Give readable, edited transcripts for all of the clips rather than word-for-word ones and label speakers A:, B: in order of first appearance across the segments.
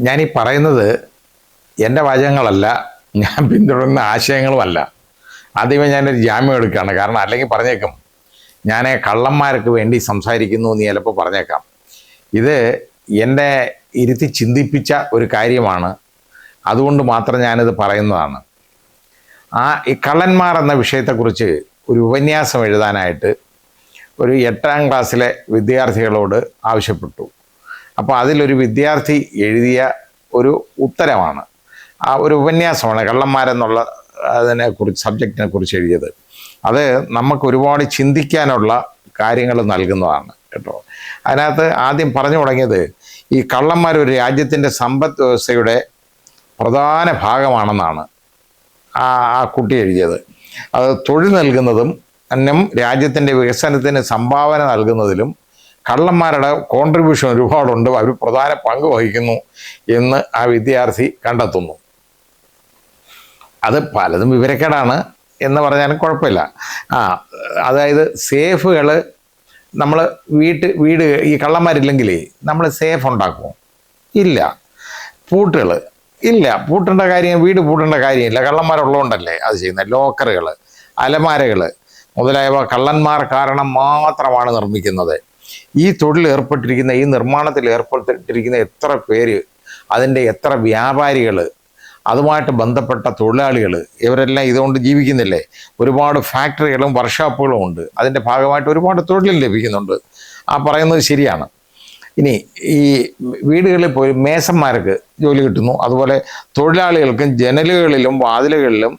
A: ഞാനീ പറയുന്നത് എൻ്റെ വാചകങ്ങളല്ല, ഞാൻ പിന്തുടരുന്ന ആശയങ്ങളുമല്ല. ആദ്യമേ ഞാനൊരു ജാമ്യം എടുക്കുകയാണ്. കാരണം അല്ലെങ്കിൽ പറഞ്ഞേക്കും ഞാൻ കള്ളന്മാർക്ക് വേണ്ടി സംസാരിക്കുന്നു എന്ന് ചിലപ്പോൾ പറഞ്ഞേക്കാം. ഇത് എന്നെ ഇരുത്തി ചിന്തിപ്പിച്ച ഒരു കാര്യമാണ്. അതുകൊണ്ട് മാത്രം ഞാനിത് പറയുന്നതാണ്. ഈ കള്ളന്മാർ എന്ന വിഷയത്തെക്കുറിച്ച് ഒരു ഉപന്യാസം എഴുതാനായിട്ട് ഒരു 8ാം ക്ലാസ്സിലെ വിദ്യാർത്ഥികളോട് ആവശ്യപ്പെട്ടു. അപ്പോൾ അതിലൊരു വിദ്യാർത്ഥി എഴുതിയ ഒരു ഉത്തരമാണ്, ആ ഒരു ഉപന്യാസമാണ് കള്ളന്മാരെന്നുള്ള സബ്ജക്റ്റിനെ കുറിച്ച് എഴുതിയത്. അത് നമുക്ക് ഒരുപാട് ചിന്തിക്കാനുള്ള കാര്യങ്ങൾ നൽകുന്നതാണ് കേട്ടോ. അതിനകത്ത് ആദ്യം പറഞ്ഞു തുടങ്ങിയത് ഈ കള്ളന്മാർ ഒരു രാജ്യത്തിൻ്റെ സമ്പദ് വ്യവസ്ഥയുടെ പ്രധാന ഭാഗമാണെന്നാണ് ആ കുട്ടി എഴുതിയത്. അത് തൊഴിൽ നൽകുന്നതും രാജ്യത്തിൻ്റെ വികസനത്തിന് സംഭാവന നൽകുന്നതിലും കള്ളന്മാരുടെ കോൺട്രിബ്യൂഷൻ ഒരുപാടുണ്ട്, അവർ പ്രധാന പങ്ക് വഹിക്കുന്നു എന്ന് ആ വിദ്യാർത്ഥി കണ്ടെത്തുന്നു. അത് പലതും വിവരക്കേടാണ് എന്ന് പറഞ്ഞാലും കുഴപ്പമില്ല. അതായത് സേഫുകൾ നമ്മൾ വീട് ഈ കള്ളന്മാരില്ലെങ്കിൽ നമ്മൾ സേഫ് ഉണ്ടാക്കുമോ? ഇല്ല. പൂട്ടുകൾ ഇല്ല, പൂട്ടേണ്ട കാര്യം, വീട് പൂട്ടേണ്ട കാര്യമില്ല, കള്ളന്മാരുള്ളതുകൊണ്ടല്ലേ അത് ചെയ്യുന്നത്. ലോക്കറുകൾ, അലമാരകൾ മുതലായവ കള്ളന്മാർ കാരണം മാത്രമാണ് നിർമ്മിക്കുന്നത്. ഈ തൊഴിൽ ഏർപ്പെട്ടിരിക്കുന്ന, ഈ നിർമ്മാണത്തിൽ ഏർപ്പെട്ടിരിക്കുന്ന എത്ര പേര്, അതിൻ്റെ എത്ര വ്യാപാരികൾ, അതുമായിട്ട് ബന്ധപ്പെട്ട തൊഴിലാളികൾ, ഇവരെല്ലാം ഇതുകൊണ്ട് ജീവിക്കുന്നില്ലേ? ഒരുപാട് ഫാക്ടറികളും വർക്ക്ഷോപ്പുകളും ഉണ്ട്, അതിൻ്റെ ഭാഗമായിട്ട് ഒരുപാട് തൊഴിൽ ലഭിക്കുന്നുണ്ട്. ആ പറയുന്നത് ശരിയാണ്. ഇനി ഈ വീടുകളിൽ പോയി മേസന്മാർക്ക് ജോലി കിട്ടുന്നു, അതുപോലെ തൊഴിലാളികൾക്കും ജനലുകളിലും വാതിലുകളിലും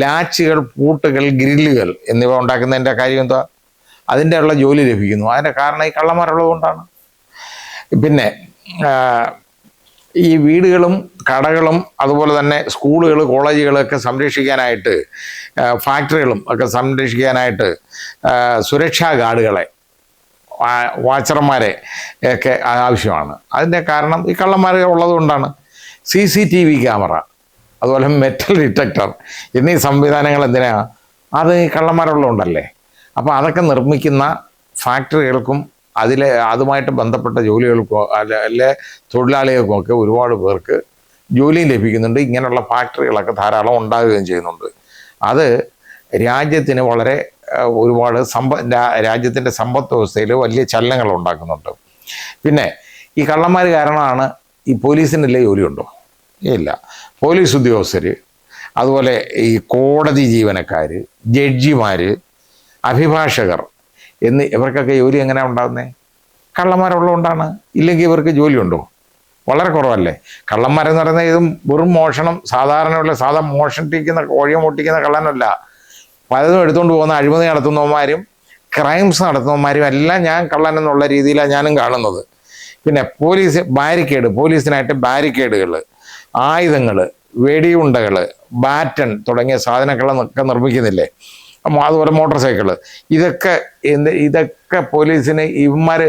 A: ലാച്ചുകൾ, പൂട്ടുകൾ, ഗ്രില്ലുകൾ എന്നിവ ഉണ്ടാക്കുന്നതിൻ്റെ കാര്യം എന്താ? അതിൻ്റെ ഉള്ള ജോലി ലഭിക്കുന്നു. അതിൻ്റെ കാരണം ഈ കള്ളന്മാരുള്ളത് കൊണ്ടാണ്. പിന്നെ ഈ വീടുകളും കടകളും അതുപോലെ തന്നെ സ്കൂളുകൾ, കോളേജുകളൊക്കെ സംരക്ഷിക്കാനായിട്ട്, ഫാക്ടറികളും ഒക്കെ സംരക്ഷിക്കാനായിട്ട് സുരക്ഷാ ഗാർഡുകളെ, വാച്ചർമാരെ ഒക്കെ ആവശ്യമാണ്. അതിൻ്റെ കാരണം ഈ കള്ളന്മാർ ഉള്ളതുകൊണ്ടാണ്. CCTV ക്യാമറ, അതുപോലെ മെറ്റൽ ഡിറ്റക്ടർ എന്നീ സംവിധാനങ്ങൾ എന്തിനാണ്? അത് ഈ കള്ളന്മാരുള്ളതുകൊണ്ടല്ലേ. അപ്പോൾ അതൊക്കെ നിർമ്മിക്കുന്ന ഫാക്ടറികൾക്കും അതുമായിട്ട് ബന്ധപ്പെട്ട ജോലികൾക്കോ അല്ലെ തൊഴിലാളികൾക്കും ഒക്കെ ഒരുപാട് പേർക്ക് ജോലിയും ലഭിക്കുന്നുണ്ട്. ഇങ്ങനെയുള്ള ഫാക്ടറികളൊക്കെ ധാരാളം ഉണ്ടാകുകയും ചെയ്യുന്നുണ്ട്. അത് രാജ്യത്തിന് വളരെ ഒരുപാട് രാജ്യത്തിൻ്റെ സമ്പദ് വ്യവസ്ഥയിൽ വലിയ ചലനങ്ങൾ ഉണ്ടാക്കുന്നുണ്ട്. പിന്നെ ഈ കള്ളന്മാർ കാരണമാണ് ഈ പോലീസിനല്ലേ ജോലിയുണ്ടോ? ഇല്ല. പോലീസ് ഉദ്യോഗസ്ഥർ, അതുപോലെ ഈ കോടതി ജീവനക്കാർ, ജഡ്ജിമാർ, അഭിഭാഷകർ ഇവർക്കൊക്കെ ജോലി എങ്ങനെയാണ് ഉണ്ടാകുന്നത്? കള്ളന്മാരുള്ളതുകൊണ്ടാണ്. ഇല്ലെങ്കിൽ ഇവർക്ക് ജോലിയുണ്ടോ? വളരെ കുറവല്ലേ. കള്ളന്മാരെന്ന് പറയുന്നത് ഇതും വെറും മോഷണം, സാധാ മോഷ്ടിക്കുന്ന, കോഴിയെ മോട്ടിക്കുന്ന കള്ളനല്ല. പലതും എടുത്തുകൊണ്ട് പോകുന്ന അഴിമതി നടത്തുന്നവന്മാരും ക്രൈംസ് നടത്തുന്നവന്മാരും എല്ലാം ഞാൻ കള്ളൻ എന്നുള്ള രീതിയിലാണ് ഞാനും കാണുന്നത്. പിന്നെ പോലീസിനായിട്ട് ബാരിക്കേഡുകൾ, ആയുധങ്ങൾ, വെടിയുണ്ടകൾ, ബാറ്റൺ തുടങ്ങിയ സാധനങ്ങളൊക്കെ നിർമ്മിക്കുന്നില്ലേ? അതുപോലെ മോട്ടോർ സൈക്കിള്, ഇതൊക്കെ പോലീസിന് ഇവന്മാർ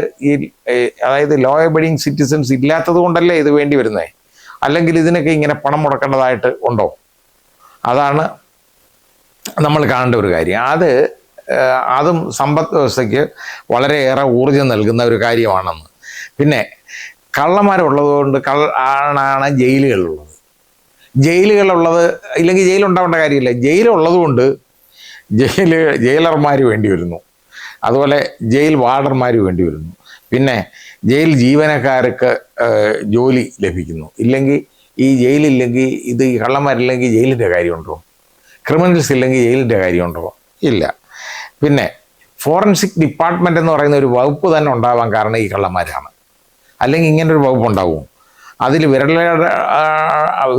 A: അതായത് ലോ എബൈഡിങ് സിറ്റിസൺസ് ഇല്ലാത്തത് കൊണ്ടല്ലേ ഇത് വേണ്ടി വരുന്നത്. അല്ലെങ്കിൽ ഇതിനൊക്കെ ഇങ്ങനെ പണം മുടക്കേണ്ടതായിട്ട് ഉണ്ടോ? അതാണ് നമ്മൾ കാണേണ്ട ഒരു കാര്യം. അതും സമ്പദ് വ്യവസ്ഥയ്ക്ക് വളരെയേറെ ഊർജം നൽകുന്ന ഒരു കാര്യമാണെന്ന്. പിന്നെ കള്ളന്മാരുള്ളത് കൊണ്ട് ആണ് ജയിലുകളുള്ളത്. ഇല്ലെങ്കിൽ ജയിലുണ്ടാവേണ്ട കാര്യമില്ല. ജയിലുള്ളത് കൊണ്ട് ജയിലർമാർ വേണ്ടി വരുന്നു, അതുപോലെ ജയിൽ വാർഡർമാർ വേണ്ടി വരുന്നു. പിന്നെ ജയിൽ ജീവനക്കാർക്ക് ജോലി ലഭിക്കുന്നു. ഇല്ലെങ്കിൽ ഈ ജയിലില്ലെങ്കിൽ, ഈ കള്ളന്മാരില്ലെങ്കിൽ ജയിലിൻ്റെ കാര്യമുണ്ടോ? ക്രിമിനൽസ് ഇല്ലെങ്കിൽ ജയിലിൻ്റെ കാര്യമുണ്ടോ? ഇല്ല. പിന്നെ ഫോറൻസിക് ഡിപ്പാർട്ട്മെൻ്റ് എന്ന് പറയുന്ന ഒരു വകുപ്പ് തന്നെ ഉണ്ടാവാൻ കാരണം ഈ കള്ളന്മാരാണ്. അല്ലെങ്കിൽ ഇങ്ങനൊരു വകുപ്പ് ഉണ്ടാവും? അതിൽ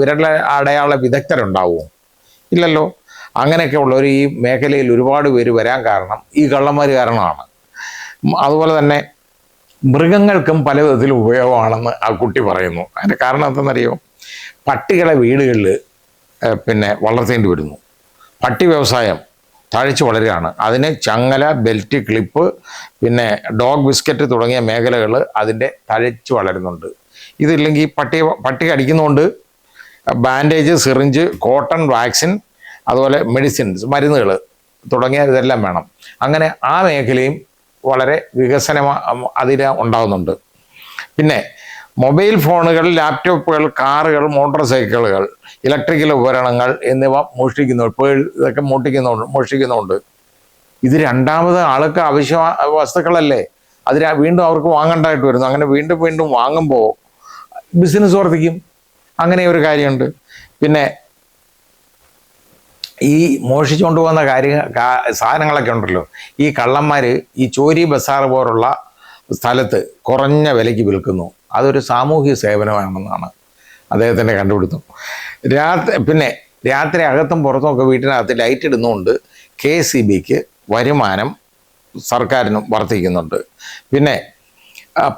A: വിരല അടയാള വിദഗ്ധരുണ്ടാവുമോ? ഇല്ലല്ലോ. അങ്ങനെയൊക്കെ ഉള്ളവർ ഈ മേഖലയിൽ ഒരുപാട് പേര് വരാൻ കാരണം ഈ കള്ളന്മാർ കാരണമാണ്. അതുപോലെ തന്നെ മൃഗങ്ങൾക്കും പല വിധത്തിലും ഉപയോഗമാണെന്ന് ആ കുട്ടി പറയുന്നു. അതിൻ്റെ കാരണം എന്തെന്നറിയോ? പട്ടികളെ വീടുകളിൽ വളർത്തേണ്ടി വരുന്നു. പട്ടി വ്യവസായം തഴച്ചു വളരുകയാണ്. അതിന് ചങ്ങല, ബെൽറ്റ്, ക്ലിപ്പ്, പിന്നെ ഡോഗ് ബിസ്ക്കറ്റ് തുടങ്ങിയ മേഖലകൾ അതിൻ്റെ തഴച്ചു വളരുന്നുണ്ട്. ഇതില്ലെങ്കിൽ പട്ടി കടിക്കുന്നതുകൊണ്ട് ബാൻഡേജ്, സിറിഞ്ച്, കോട്ടൺ, വാക്സിൻ, അതുപോലെ മെഡിസിൻസ്, മരുന്നുകൾ തുടങ്ങിയ ഇതെല്ലാം വേണം. അങ്ങനെ ആ മേഖലയും വളരെ വികസനം അതിന് ഉണ്ടാകുന്നുണ്ട്. പിന്നെ മൊബൈൽ ഫോണുകൾ, ലാപ്ടോപ്പുകൾ, കാറുകൾ, മോട്ടോർ സൈക്കിളുകൾ, ഇലക്ട്രിക്കൽ ഉപകരണങ്ങൾ എന്നിവ ഇതൊക്കെ മോഷ്ടിക്കുന്നുണ്ട്. ഇത് രണ്ടാമത് ആൾക്ക് ആവശ്യ വസ്തുക്കളല്ലേ, വീണ്ടും അവർക്ക് വാങ്ങേണ്ടതായിട്ട് വരുന്നു. അങ്ങനെ വീണ്ടും വീണ്ടും വാങ്ങുമ്പോൾ ബിസിനസ് വർദ്ധിക്കും. അങ്ങനെ ഒരു കാര്യമുണ്ട്. പിന്നെ ഈ മോഷിച്ചുകൊണ്ട് പോകുന്ന സാധനങ്ങളൊക്കെ ഉണ്ടല്ലോ, ഈ കള്ളന്മാർ ഈ ചോരി ബസാർ പോലുള്ള സ്ഥലത്ത് കുറഞ്ഞ വിലയ്ക്ക് വിൽക്കുന്നു. അതൊരു സാമൂഹിക സേവനമാണെന്നാണ് അദ്ദേഹത്തിൻ്റെ കണ്ടുപിടുത്തം. പിന്നെ രാത്രി അകത്തും പുറത്തുമൊക്കെ വീട്ടിനകത്ത് ലൈറ്റ് ഇടുന്നതുകൊണ്ട് KSEBക്ക് വരുമാനം സർക്കാരിനും വർദ്ധിക്കുന്നുണ്ട്. പിന്നെ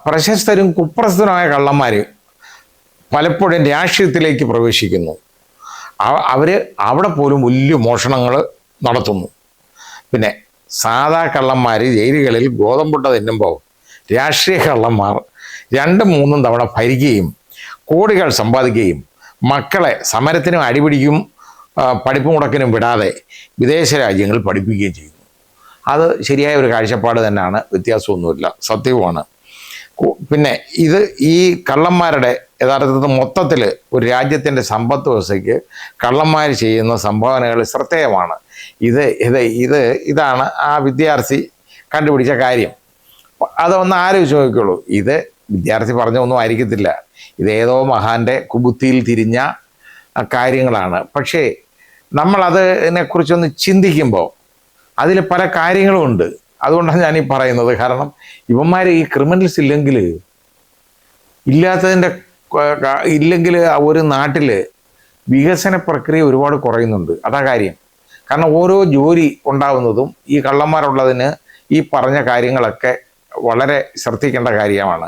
A: പ്രശസ്തരും കുപ്രസിദ്ധരുമായ കള്ളന്മാർ പലപ്പോഴും രാഷ്ട്രീയത്തിലേക്ക് പ്രവേശിക്കുന്നു. അവർ അവിടെ പോലും വലിയ മോഷണങ്ങൾ നടത്തുന്നു. പിന്നെ സാധാ കള്ളന്മാർ ജയിലുകളിൽ ഗോതമ്പുട്ട തിന്നുമ്പോൾ രാഷ്ട്രീയ കള്ളന്മാർ 2-3 തവണ ഭരിക്കുകയും കോടികൾ സമ്പാദിക്കുകയും മക്കളെ സമരത്തിനും അടിപിടിക്കും പഠിപ്പ് മുടക്കിനും വിടാതെ വിദേശ രാജ്യങ്ങളിൽ പഠിപ്പിക്കുകയും ചെയ്യുന്നു. അത് ശരിയായ ഒരു കാഴ്ചപ്പാട് തന്നെയാണ്, വ്യത്യാസമൊന്നുമില്ല, സത്യവുമാണ്. പിന്നെ ഈ കള്ളന്മാരുടെ യഥാർത്ഥത്തിൽ മൊത്തത്തിൽ ഒരു രാജ്യത്തിൻ്റെ സമ്പത്ത് വ്യവസ്ഥയ്ക്ക് കള്ളന്മാർ ചെയ്യുന്ന സംഭാവനകൾ ശ്രദ്ധേയമാണ്. ഇതാണ് ആ വിദ്യാർത്ഥി കണ്ടുപിടിച്ച കാര്യം. അതൊന്ന് ആലോചിച്ച് നോക്കിക്കോളൂ. ഇത് വിദ്യാർത്ഥി പറഞ്ഞൊന്നും ആയിരിക്കത്തില്ല, ഇതേതോ മഹാൻ്റെ കുബുദ്ധിയിൽ തിരിഞ്ഞ കാര്യങ്ങളാണ്. പക്ഷേ നമ്മളതിനെക്കുറിച്ചൊന്ന് ചിന്തിക്കുമ്പോൾ അതിൽ പല കാര്യങ്ങളുമുണ്ട്. അതുകൊണ്ടാണ് ഞാനീ പറയുന്നത്. കാരണം ഇവന്മാർ ഈ ക്രിമിനൽസ് ഇല്ലെങ്കിൽ ഒരു നാട്ടിൽ വികസന പ്രക്രിയ ഒരുപാട് കുറയുന്നുണ്ട്. അതാ കാര്യം. കാരണം ഓരോ ജോലി ഉണ്ടാവുന്നതും ഈ കള്ളന്മാരുള്ളതിന് ഈ പറഞ്ഞ കാര്യങ്ങളൊക്കെ വളരെ ശ്രദ്ധിക്കേണ്ട കാര്യമാണ്,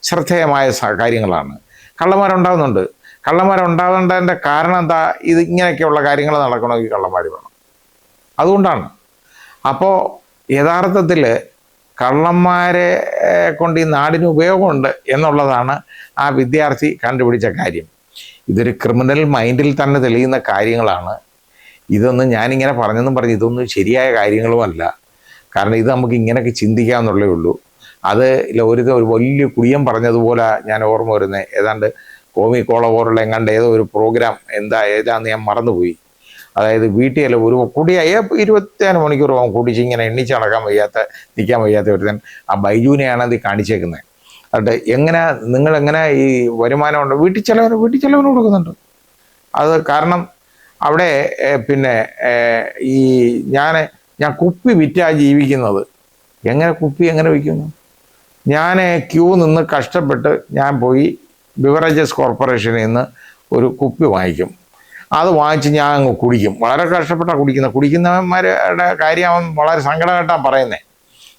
A: ശ്രദ്ധേയമായ കാര്യങ്ങളാണ്. കള്ളന്മാരുണ്ടാവുന്നുണ്ട്. കള്ളന്മാരുണ്ടാവേണ്ടതിൻ്റെ കാരണം എന്താ? ഇങ്ങനെയൊക്കെയുള്ള കാര്യങ്ങൾ നടക്കണമെങ്കിൽ കള്ളന്മാർ വേണം. അതുകൊണ്ടാണ്. അപ്പോൾ യഥാർത്ഥത്തിൽ കള്ളന്മാരെ കൊണ്ട് ഈ നാടിന് ഉപയോഗമുണ്ട് എന്നുള്ളതാണ് ആ വിദ്യാർത്ഥി കണ്ടുപിടിച്ച കാര്യം. ഇതൊരു ക്രിമിനൽ മൈൻഡിൽ തന്നെ തെളിയുന്ന കാര്യങ്ങളാണ്. ഇതൊന്നും ഞാനിങ്ങനെ പറഞ്ഞ് ഇതൊന്നും ശരിയായ കാര്യങ്ങളുമല്ല. കാരണം ഇത് നമുക്ക് ഇങ്ങനെയൊക്കെ ചിന്തിക്കാമെന്നുള്ളേ ഉള്ളൂ. അത് ഒരു വലിയ കുടിയൻ പറഞ്ഞതുപോലെ ഞാൻ ഓർമ്മ വരുന്നത്, ഏതാണ്ട് കോമിക്കോള പോലുള്ള ഏതോ ഒരു പ്രോഗ്രാം ഏതാന്ന് ഞാൻ മറന്നുപോയി. അതായത് വീട്ടിൽ ഒരു കുടിയായ 24 മണിക്കൂർ കുടിച്ച് ഇങ്ങനെ നിൽക്കാൻ വയ്യാത്ത ഒരുത്തൻ ആ ബൈജുവിനെയാണ് അത് കാണിച്ചേക്കുന്നത്. എന്നിട്ട് നിങ്ങളെങ്ങനെ ഈ വരുമാനം ഉണ്ട്? വീട്ടിൽ ചെലവിന് കൊടുക്കുന്നുണ്ട്. അത് കാരണം അവിടെ പിന്നെ ഞാൻ കുപ്പി വിറ്റാ ജീവിക്കുന്നത്. കുപ്പി എങ്ങനെ വിൽക്കുന്നു? ഞാൻ ക്യൂ നിന്ന് കഷ്ടപ്പെട്ട് ഞാൻ പോയി ബിവറേജസ് കോർപ്പറേഷനിൽ നിന്ന് ഒരു കുപ്പി വാങ്ങിക്കും. അത് വാങ്ങിച്ച് ഞാൻ അങ്ങ് കുടിക്കും. വളരെ കഷ്ടപ്പെട്ടാണ് കുടിക്കുന്നവന്മാരുടെ കാര്യം അവൻ വളരെ സങ്കടമായിട്ടാണ് പറയുന്നത്.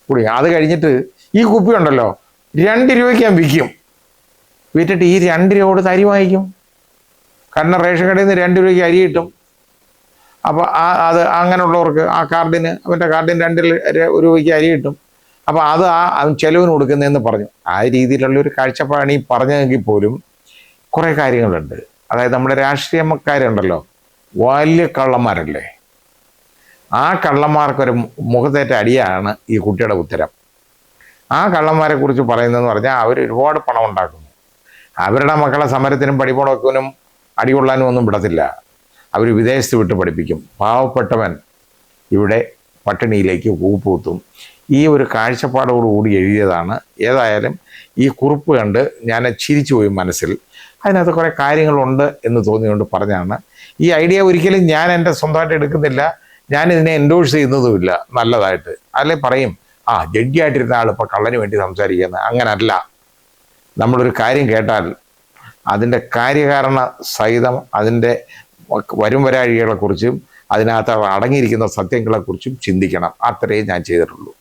A: കുടിക്കും. അത് കഴിഞ്ഞിട്ട് ഈ കുപ്പി ഉണ്ടല്ലോ 2 രൂപയ്ക്ക് ഞാൻ വിറ്റിട്ട് ഈ 2 രൂപ കൊടുത്ത് അരി വാങ്ങിക്കും. കാരണം റേഷൻ കടയിൽ നിന്ന് 2 രൂപയ്ക്ക് അരി കിട്ടും. അപ്പോൾ അത് അങ്ങനെയുള്ളവർക്ക് അവൻ്റെ കാർഡിന് 2 രൂപയ്ക്ക് അരി കിട്ടും. അപ്പോൾ അവൻ ചെലവിന് കൊടുക്കുന്നതെന്ന് പറഞ്ഞു. ആ രീതിയിലുള്ളൊരു കാഴ്ചപ്പാടാണ് ഈ പറഞ്ഞതെങ്കിൽ പോലും കുറേ കാര്യങ്ങളുണ്ട്. അതായത് നമ്മുടെ രാഷ്ട്രീയക്കാരുണ്ടല്ലോ, വലിയ കള്ളന്മാരല്ലേ. ആ കള്ളന്മാർക്കൊരു മുഖത്തേറ്റ അടിയാണ് ഈ കുട്ടിയുടെ ഉത്തരം. ആ കള്ളന്മാരെ കുറിച്ച് പറയുന്നതെന്ന് പറഞ്ഞാൽ അവർ ഒരുപാട് പണം ഉണ്ടാക്കുന്നു. അവരുടെ മക്കളെ സമരത്തിനും പഠിപ്പുടക്കനും അടികൊള്ളാനും ഒന്നും വിടത്തില്ല. അവർ വിദേശത്ത് വിട്ട് പഠിപ്പിക്കും. പാവപ്പെട്ടവൻ ഇവിടെ പട്ടിണിയിലേക്ക് കൂപ്പുകുത്തും. ഈ ഒരു കാഴ്ചപ്പാടോടുകൂടി എഴുതിയതാണ്. ഏതായാലും ഈ കുറിപ്പ് കണ്ട് ഞാൻ ചിരിച്ചുപോയി മനസ്സിൽ. അതിനകത്ത് കുറേ കാര്യങ്ങളുണ്ട് എന്ന് തോന്നിയുകൊണ്ട് പറഞ്ഞാണ്. ഈ ഐഡിയ ഒരിക്കലും ഞാൻ എൻ്റെ സ്വന്തമായിട്ട് എടുക്കുന്നില്ല, ഞാനിതിനെ എൻഡോഴ്സ് ചെയ്യുന്നതുമില്ല നല്ലതായിട്ട്. അല്ലെ പറയും, ജഡ്ജിയായിട്ടിരുന്ന ആൾ ഇപ്പോൾ കള്ളന് വേണ്ടി സംസാരിക്കുന്നത്. അങ്ങനല്ല. നമ്മളൊരു കാര്യം കേട്ടാൽ അതിൻ്റെ കാര്യകാരണ സഹിതം അതിൻ്റെ വരാഴികളെക്കുറിച്ചും അതിനകത്ത് അടങ്ങിയിരിക്കുന്ന സത്യങ്ങളെക്കുറിച്ചും ചിന്തിക്കണം. അത്രയേ ഞാൻ ചെയ്തിട്ടുള്ളൂ.